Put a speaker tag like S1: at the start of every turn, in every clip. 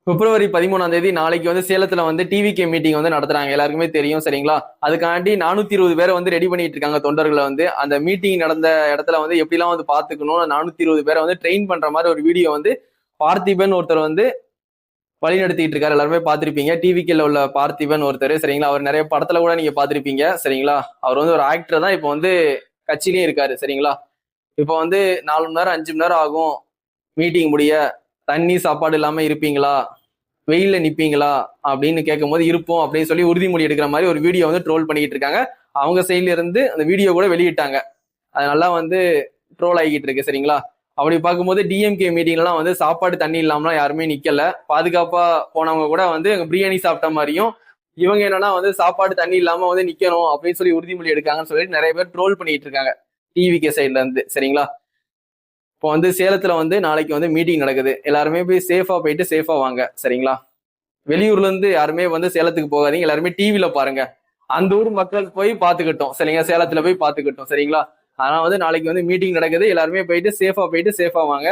S1: பிப்ரவரி 13 நாளைக்கு வந்து சேலத்துல வந்து டிவிகே மீட்டிங் வந்து நடத்துறாங்க, எல்லாருக்குமே தெரியும் சரிங்களா. அதுக்காண்டி 420 பேரை வந்து ரெடி பண்ணிட்டு இருக்காங்க தொண்டர்களை வந்து. அந்த மீட்டிங் நடந்த இடத்துல வந்து எப்படிலாம் வந்து பாத்துக்கணும், 420 பேரை வந்து ட்ரெயின் பண்ற மாதிரி ஒரு வீடியோ வந்து பார்த்திபன் ஒருத்தர் வந்து வழி நடத்திட்டு இருக்காரு. எல்லாருமே பார்த்திருப்பீங்க. டிவிகேல உள்ள பார்த்திபன் ஒருத்தர் சரிங்களா. அவர் நிறைய படத்துல கூட நீங்க பார்த்திருப்பீங்க சரிங்களா. அவர் வந்து ஒரு ஆக்டர் தான், இப்போ வந்து கட்சியிலயும் இருக்காரு சரிங்களா. இப்போ வந்து 4 மணி நேரம் 5 மணி நேரம் ஆகும் மீட்டிங் முடிய, தண்ணி சாப்பாடு இல்லாம இருப்பீங்களா, வெயில்ல நிப்பீங்களா அப்படின்னு கேட்கும் போது இருப்போம் அப்படின்னு சொல்லி உறுதிமொழி எடுக்கிற மாதிரி ஒரு வீடியோ வந்து ட்ரோல் பண்ணிட்டு இருக்காங்க. அவங்க சைட்ல இருந்து அந்த வீடியோ கூட வெளியிட்டாங்க. அது நல்லா வந்து ட்ரோல் ஆகிட்டு இருக்கு சரிங்களா. அப்படி பார்க்கும்போது டிஎம்கே மீட்டிங்லாம் வந்து சாப்பாடு தண்ணி இல்லாமலாம் யாருமே நிக்கல. பாதுகாப்பா போனவங்க கூட வந்து பிரியாணி சாப்பிட்ட மாதிரியும், இவங்க என்னன்னா வந்து சாப்பாடு தண்ணி இல்லாம வந்து நிக்கணும் அப்படின்னு சொல்லி உறுதிமொழி எடுக்காங்கன்னு சொல்லிட்டு நிறைய பேர் ட்ரோல் பண்ணிட்டு இருக்காங்க டிவிகே சைட்ல இருந்து சரிங்களா. இப்போ வந்து சேலத்துல வந்து நாளைக்கு வந்து மீட்டிங் நடக்குது. எல்லாருமே போய் சேஃபா போயிட்டு சேஃபா வாங்க சரிங்களா. வெளியூர்ல இருந்து யாருமே வந்து சேலத்துக்கு போகாதீங்க, எல்லாருமே டிவில பாருங்க. அந்த ஊர் மக்கள் போய் பாத்துக்கிட்டோம் சரிங்களா, சேலத்துல போய் பாத்துக்கிட்டோம் சரிங்களா. ஆனா வந்து நாளைக்கு வந்து மீட்டிங் நடக்குது, எல்லாருமே போயிட்டு சேஃபா வாங்க.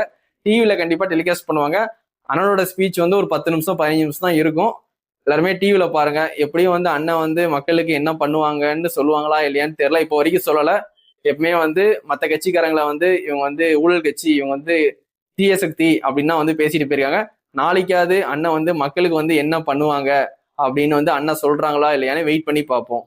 S1: டிவில கண்டிப்பா டெலிகாஸ்ட் பண்ணுவாங்க. அண்ணனோட ஸ்பீச் வந்து ஒரு 10 நிமிஷம் 15 நிமிஷம் தான் இருக்கும். எல்லாருமே டிவில பாருங்க. எப்படியும் வந்து அண்ணன் வந்து மக்களுக்கு என்ன பண்ணுவாங்கன்னு சொல்லுவாங்களா இல்லையான்னு தெரியல, இப்போ வரைக்கும் சொல்லல. எப்பவுமே வந்து மற்ற கட்சிக்காரங்களை வந்து இவங்க வந்து ஊழல் கட்சி, இவங்க வந்து தீய சக்தி அப்படின்னா வந்து பேசிட்டு போயிருக்காங்க. நாளைக்காவது அண்ணன் வந்து மக்களுக்கு வந்து என்ன பண்ணுவாங்க அப்படின்னு வந்து அண்ணன் சொல்றாங்களா இல்லையான்னு வெயிட் பண்ணி பார்ப்போம்.